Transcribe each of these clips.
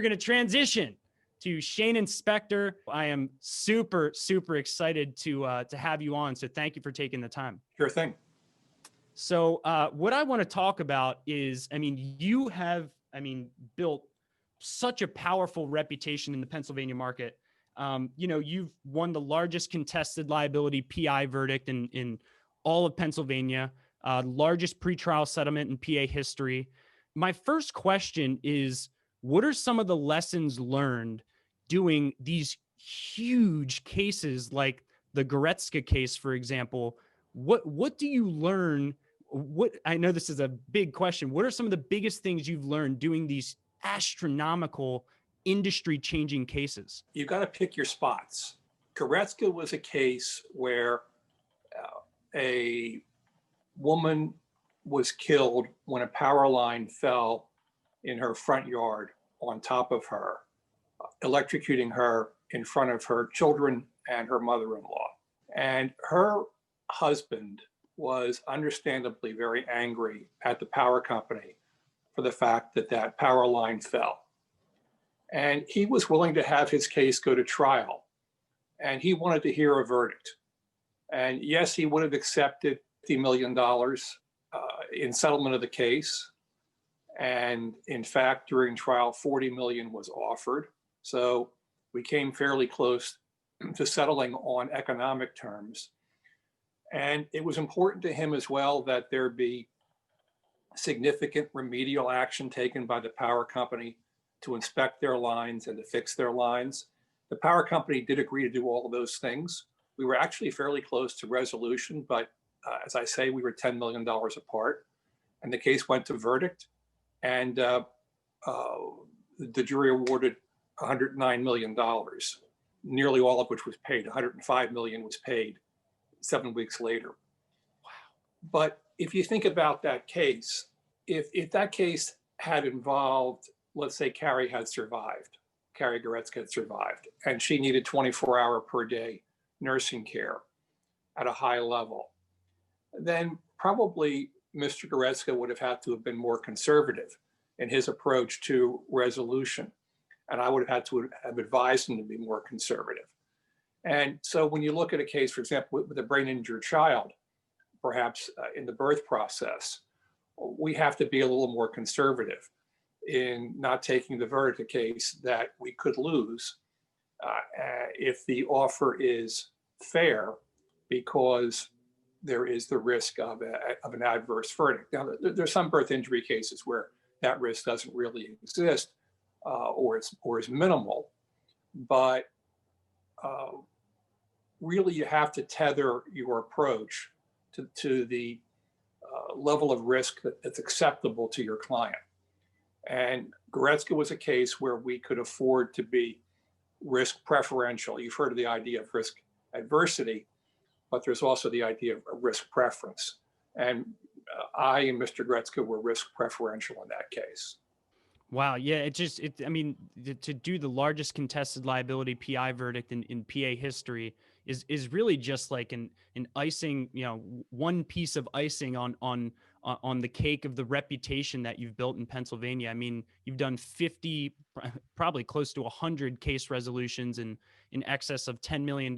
going to transition to Shanin Specter. I am super, super excited to have you on. So thank you for taking the time. Sure thing. So what I want to talk about is, you have, built such a powerful reputation in the Pennsylvania market. You've won the largest contested liability PI verdict in all of Pennsylvania, largest pretrial settlement in PA history. My first question is, what are some of the lessons learned doing these huge cases like the Goretzka case, for example? What do you learn? I know this is a big question. What are some of the biggest things you've learned doing these astronomical industry-changing cases? You've got to pick your spots. Goretzka was a case where a woman was killed when a power line fell in her front yard on top of her, electrocuting her in front of her children and her mother-in-law. And her husband was understandably very angry at the power company for the fact that that power line fell. And he was willing to have his case go to trial. And he wanted to hear a verdict. And yes, he would have accepted $50 million in settlement of the case. And in fact, during trial, 40 million was offered. So we came fairly close to settling on economic terms. And it was important to him as well that there be significant remedial action taken by the power company to inspect their lines and to fix their lines. The power company did agree to do all of those things. We were actually fairly close to resolution, but as I say, we were $10 million apart. And the case went to verdict. And the jury awarded $109 million, nearly all of which was paid. $105 million was paid 7 weeks later. Wow. But if you think about that case, if that case had involved, let's say Carrie Goretzka had survived, and she needed 24-hour per day nursing care at a high level, then probably Mr. Goretzka would have had to have been more conservative in his approach to resolution. And I would have had to have advised him to be more conservative. And so when you look at a case, for example, with a brain injured child, perhaps in the birth process, we have to be a little more conservative in not taking the verdict a case that we could lose if the offer is fair, because there is the risk of an adverse verdict. Now, there's some birth injury cases where that risk doesn't really exist or is minimal, but really you have to tether your approach to the level of risk that's acceptable to your client. And Goretzka was a case where we could afford to be risk preferential. You've heard of the idea of risk adversity, but there's also the idea of risk preference. And I and Mr. Goretzka were risk preferential in that case. Wow. Yeah. To do the largest contested liability PI verdict in PA history is really just like an icing, one piece of icing on the cake of the reputation that you've built in Pennsylvania. I mean, you've done 50, probably close to 100 case resolutions in excess of $10 million,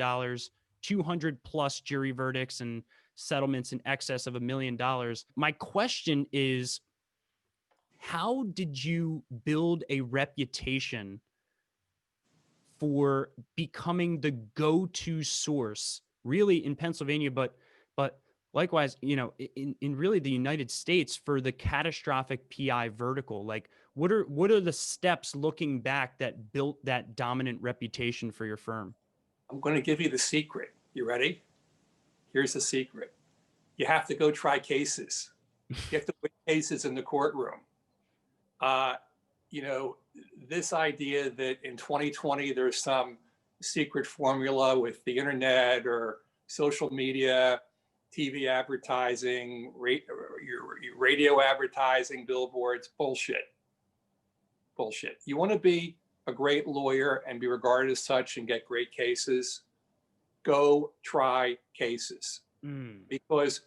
200 plus jury verdicts and settlements in excess of $1 million. My question is, how did you build a reputation for becoming the go-to source really in Pennsylvania, but likewise, in really the United States for the catastrophic PI vertical? Like, what are the steps looking back that built that dominant reputation for your firm? I'm going to give you the secret. You ready? Here's the secret. You have to go try cases. You have to win cases in the courtroom. This idea that in 2020 there's some secret formula with the internet or social media, TV advertising, radio advertising, billboards, bullshit. You want to be a great lawyer and be regarded as such and get great cases, go try cases. Because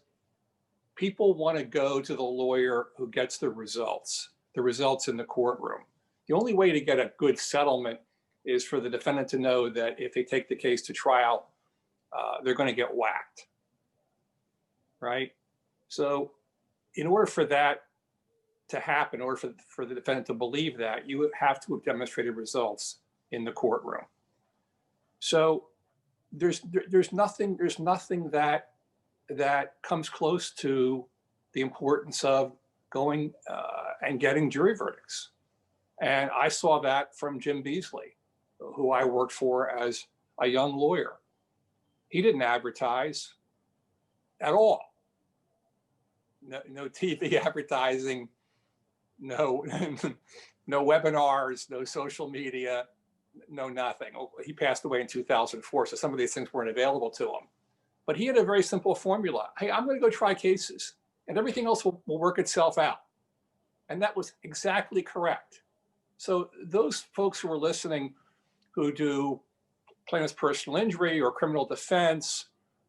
people want to go to the lawyer who gets the results in the courtroom. The only way to get a good settlement is for the defendant to know that if they take the case to trial, they're going to get whacked, right? So in order for that to happen, in order for the defendant to believe that, you have to have demonstrated results in the courtroom. So there's nothing that comes close to the importance of going and getting jury verdicts. And I saw that from Jim Beasley, who I worked for as a young lawyer. He didn't advertise at all. No TV advertising, no no webinars, no social media, no nothing. He passed away in 2004, so some of these things weren't available to him. But he had a very simple formula. Hey, I'm going to go try cases, and everything else will work itself out. And that was exactly correct. So those folks who are listening who do plaintiff's personal injury or criminal defense,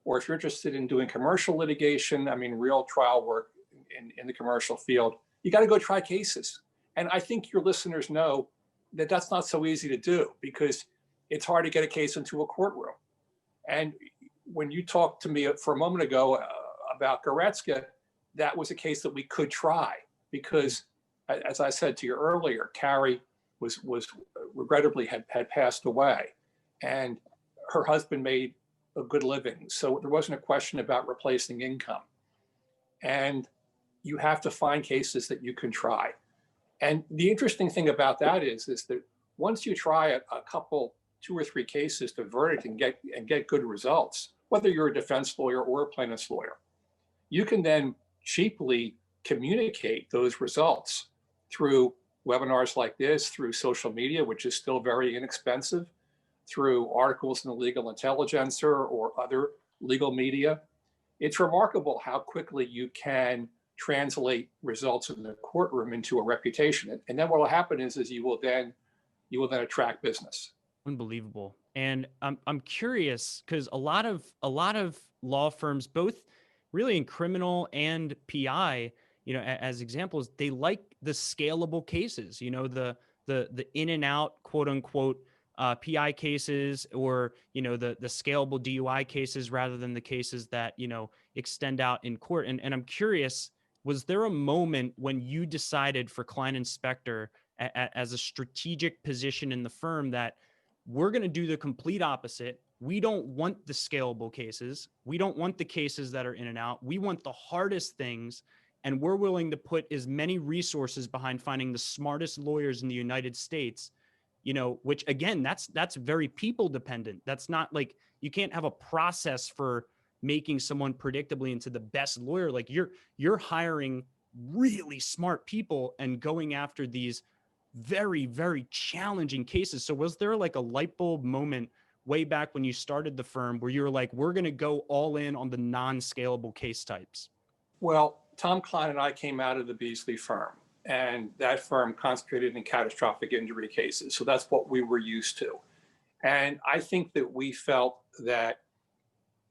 or if you're interested in doing commercial litigation, I mean, real trial work in the commercial field, you got to go try cases. And I think your listeners know that that's not so easy to do because it's hard to get a case into a courtroom. And when you talked to me for a moment ago about Goretzka, that was a case that we could try because, as I said to you earlier, Carrie was regrettably had passed away, and her husband made a good living. So there wasn't a question about replacing income. And you have to find cases that you can try. And the interesting thing about that is that once you try a couple, 2 or 3 cases to verdict and get good results, whether you're a defense lawyer or a plaintiff's lawyer, you can then cheaply communicate those results through webinars like this, through social media, which is still very inexpensive, through articles in the Legal Intelligencer or other legal media. It's remarkable how quickly you can translate results in the courtroom into a reputation. And then what will happen is you will then attract business. Unbelievable. And I'm curious because a lot of law firms, both really in criminal and PI, as examples, they like the scalable cases, the in and out, quote unquote, PI cases, or, the scalable DUI cases rather than the cases that, extend out in court. And I'm curious, was there a moment when you decided for Kline Specter as a strategic position in the firm that we're going to do the complete opposite? We don't want the scalable cases. We don't want the cases that are in and out. We want the hardest things. And we're willing to put as many resources behind finding the smartest lawyers in the United States, which again, that's very people dependent. That's not like, you can't have a process for making someone predictably into the best lawyer. Like you're hiring really smart people and going after these very, very challenging cases. So was there like a light bulb moment way back when you started the firm where you were like, we're going to go all in on the non-scalable case types? Well, Tom Kline and I came out of the Beasley firm, and that firm concentrated in catastrophic injury cases. So that's what we were used to. And I think that we felt that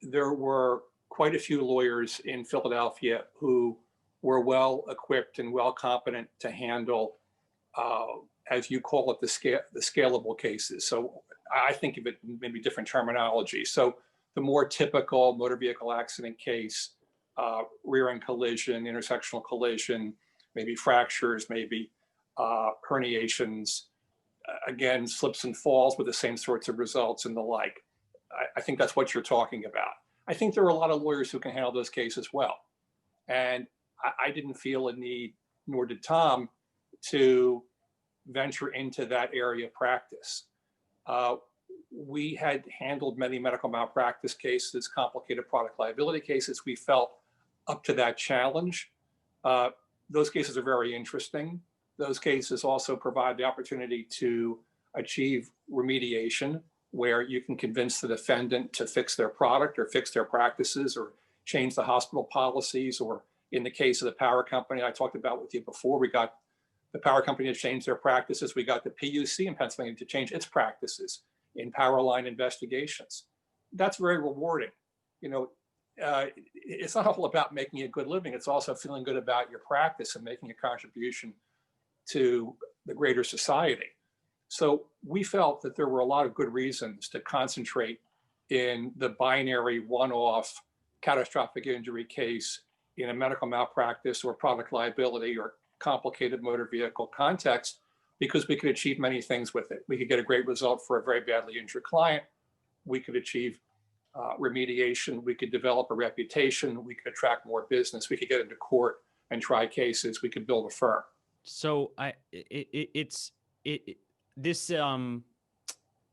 there were quite a few lawyers in Philadelphia who were well equipped and well competent to handle, as you call it, the scalable cases. So I think of it maybe different terminology. So the more typical motor vehicle accident case, rear end collision, intersectional collision, maybe fractures, maybe herniations, again, slips and falls with the same sorts of results and the like. I think that's what you're talking about. I think there are a lot of lawyers who can handle those cases well. And I didn't feel a need, nor did Tom, to venture into that area of practice. We had handled many medical malpractice cases, complicated product liability cases. We felt up to that challenge. Those cases are very interesting. Those cases also provide the opportunity to achieve remediation, where you can convince the defendant to fix their product or fix their practices or change the hospital policies. Or in the case of the power company I talked about with you before, we got the power company to change their practices. We got the PUC in Pennsylvania to change its practices in power line investigations. That's very rewarding. It's not all about making a good living. It's also feeling good about your practice and making a contribution to the greater society. So we felt that there were a lot of good reasons to concentrate in the binary one-off catastrophic injury case in a medical malpractice or product liability or complicated motor vehicle context, because we could achieve many things with it. We could get a great result for a very badly injured client. We could achieve remediation. We could develop a reputation. We could attract more business. We could get into court and try cases. We could build a firm. So this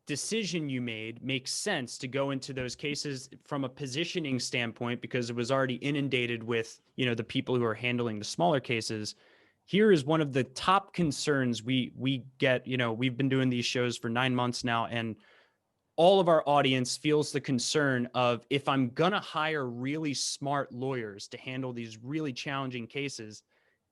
decision you made makes sense to go into those cases from a positioning standpoint, because it was already inundated with, the people who are handling the smaller cases. Here is one of the top concerns we get. We've been doing these shows for 9 months now, and all of our audience feels the concern of, if I'm going to hire really smart lawyers to handle these really challenging cases,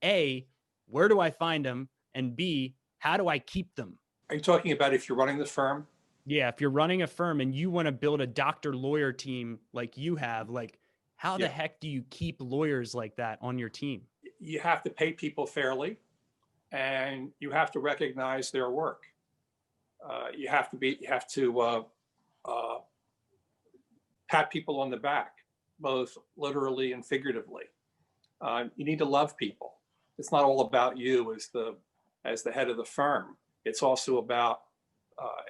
A, where do I find them? And B, how do I keep them? Are you talking about if you're running the firm? Yeah, if you're running a firm and you want to build a doctor lawyer team like you have, like, how the heck do you keep lawyers like that on your team? You have to pay people fairly, and you have to recognize their work. You have to pat people on the back, both literally and figuratively. You need to love people. It's not all about you as the head of the firm. It's also about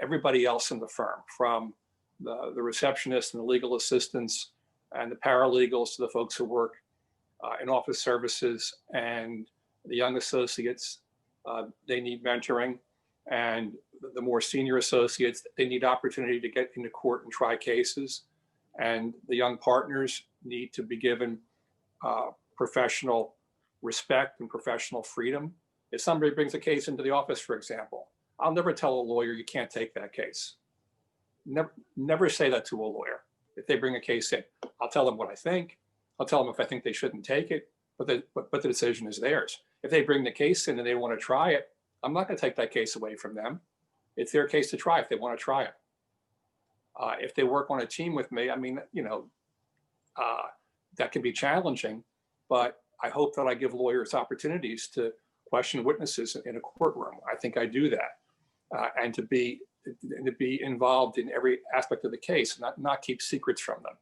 everybody else in the firm, from the receptionist and the legal assistants and the paralegals to the folks who work in office services and the young associates. They need mentoring, and the more senior associates, they need opportunity to get into court and try cases. And the young partners need to be given professional respect and professional freedom. If somebody brings a case into the office, for example, I'll never tell a lawyer you can't take that case. Never say that to a lawyer. If they bring a case in, I'll tell them what I think. I'll tell them if I think they shouldn't take it, but the decision is theirs. If they bring the case in and they want to try it, I'm not going to take that case away from them. It's their case to try if they want to try it. If they work on a team with me, that can be challenging, but I hope that I give lawyers opportunities to question witnesses in a courtroom. I think I do that, and to be involved in every aspect of the case, not keep secrets from them,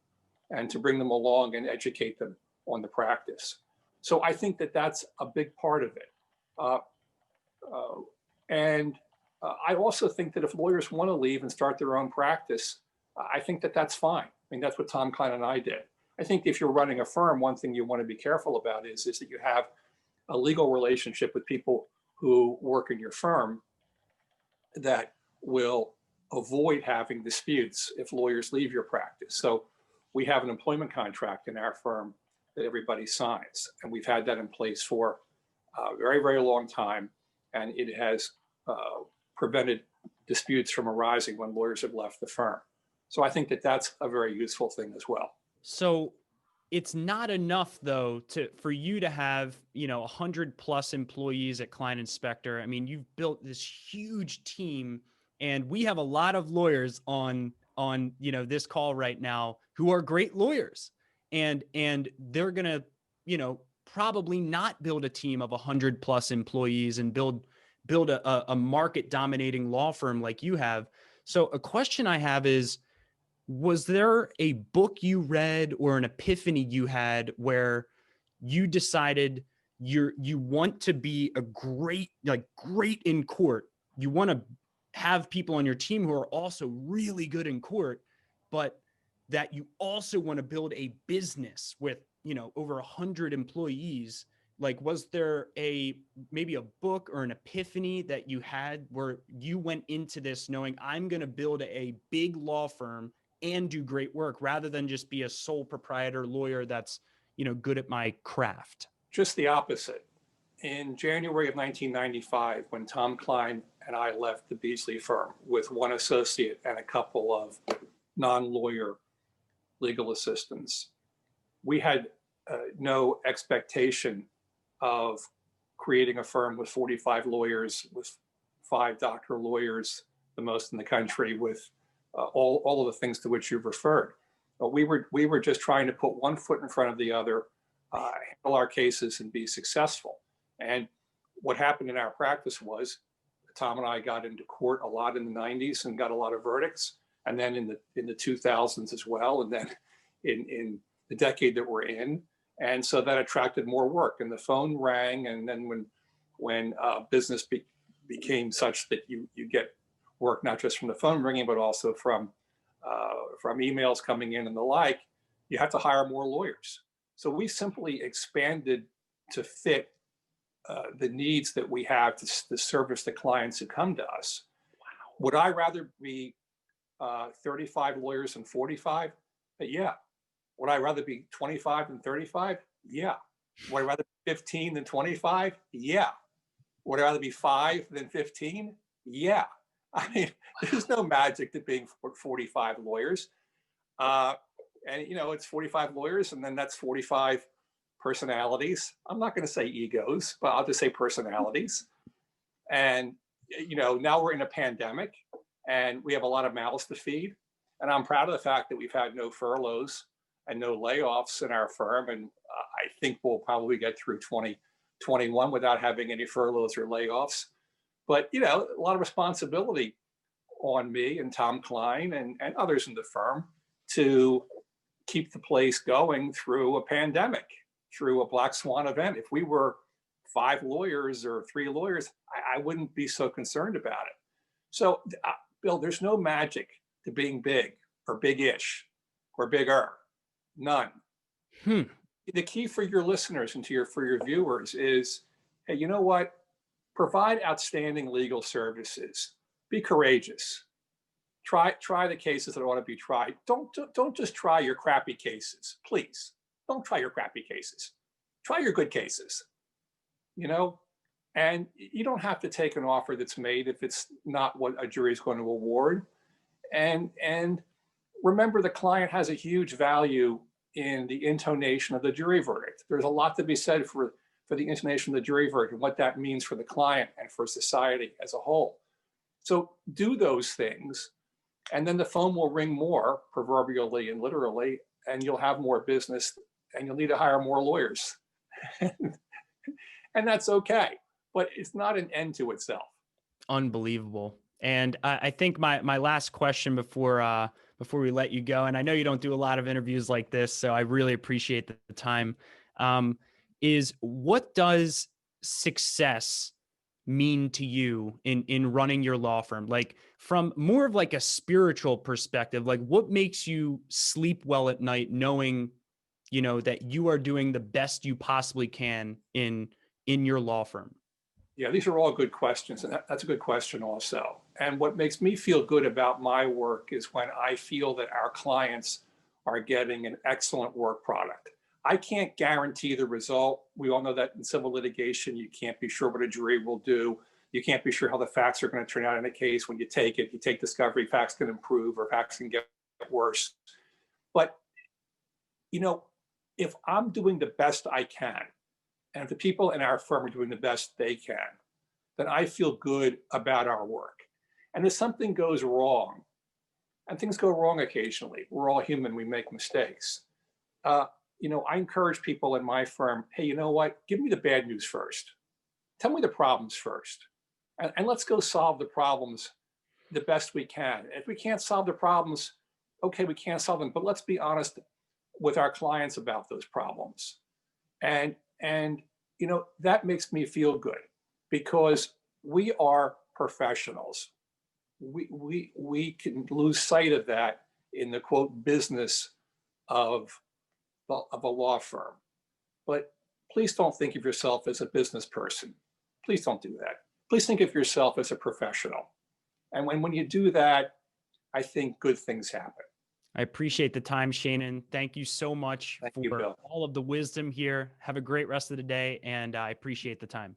and to bring them along and educate them on the practice. So I think that that's a big part of it. I also think that if lawyers want to leave and start their own practice, I think that that's fine. I mean, that's what Tom Kline and I did. I think if you're running a firm, one thing you want to be careful about is that you have a legal relationship with people who work in your firm that will avoid having disputes if lawyers leave your practice. So we have an employment contract in our firm that everybody signs, and we've had that in place for a very, very long time, and it has prevented disputes from arising when lawyers have left the firm. So I think that that's a very useful thing as well. So it's not enough, though, for you to have 100+ employees at Kline Specter. I mean, you've built this huge team, and we have a lot of lawyers on this call right now who are great lawyers, and they're gonna probably not build a team of 100+ employees and build a market dominating law firm like you have. So a question I have is, was there a book you read or an epiphany you had where you decided you want to be great in court? You want to have people on your team who are also really good in court, but that you also want to build a business with, over 100 employees. Like, was there maybe a book or an epiphany that you had where you went into this knowing, I'm going to build a big law firm and do great work, rather than just be a sole proprietor lawyer that's, good at my craft? Just the opposite. In January of 1995, when Tom Kline and I left the Beasley firm with one associate and a couple of non-lawyer legal assistants, we had no expectation of creating a firm with 45 lawyers, with 5 doctor lawyers, the most in the country, with all of the things to which you've referred. But we were just trying to put one foot in front of the other, handle our cases, and be successful. And what happened in our practice was Tom and I got into court a lot in the 90s and got a lot of verdicts, and then in the 2000s as well, and then in the decade that we're in. And so that attracted more work, and the phone rang. And then when business became such that you get work not just from the phone ringing, but also from emails coming in and the like, you have to hire more lawyers. So we simply expanded to fit the needs that we have to service the clients who come to us. Wow. Would I rather be 35 lawyers than 45? Yeah. Would I rather be 25 than 35? Yeah. Would I rather be 15 than 25? Yeah. Would I rather be 5 than 15? Yeah. I mean, there's no magic to being 45 lawyers. And, it's 45 lawyers, and then that's 45 personalities. I'm not going to say egos, but I'll just say personalities. And, now we're in a pandemic, and we have a lot of mouths to feed. And I'm proud of the fact that we've had no furloughs and no layoffs in our firm. And I think we'll probably get through 2021 without having any furloughs or layoffs. But, a lot of responsibility on me and Tom Kline and others in the firm to keep the place going through a pandemic, through a black swan event. If we were 5 lawyers or 3 lawyers, I wouldn't be so concerned about it. So, Bill, there's no magic to being big or big-ish or bigger. None. The key for your listeners and for your viewers is, hey, you know what? Provide outstanding legal services. Be courageous. Try the cases that ought to be tried. Don't just try your crappy cases, please. Don't try your crappy cases. Try your good cases. And you don't have to take an offer that's made if it's not what a jury is going to award. And remember, the client has a huge value in the intonation of the jury verdict. There's a lot to be said for the intonation of the jury verdict and what that means for the client and for society as a whole. So do those things, and then the phone will ring more, proverbially and literally, and you'll have more business, and you'll need to hire more lawyers. And that's okay, but it's not an end to itself. Unbelievable. And I think my last question before we let you go, and I know you don't do a lot of interviews like this, so I really appreciate the time, is what does success mean to you in running your law firm? Like, from more of like a spiritual perspective, like what makes you sleep well at night knowing, that you are doing the best you possibly can in your law firm? Yeah, these are all good questions, and that's a good question also. And what makes me feel good about my work is when I feel that our clients are getting an excellent work product. I can't guarantee the result. We all know that in civil litigation, you can't be sure what a jury will do. You can't be sure how the facts are going to turn out in a case. When you take discovery, facts can improve or facts can get worse. But, if I'm doing the best I can, and if the people in our firm are doing the best they can, then I feel good about our work. And if something goes wrong, and things go wrong occasionally, we're all human, we make mistakes. I encourage people in my firm, hey, you know what? Give me the bad news first. Tell me the problems first. And let's go solve the problems the best we can. If we can't solve the problems, okay, we can't solve them, but let's be honest with our clients about those problems. And that makes me feel good because we are professionals. We can lose sight of that in the quote business of a law firm. But please don't think of yourself as a business person. Please don't do that. Please think of yourself as a professional. And when you do that, I think good things happen. I appreciate the time, Shanin. Thank you so much Thank for you, Bill. all of the wisdom here. Have a great rest of the day, and I appreciate the time.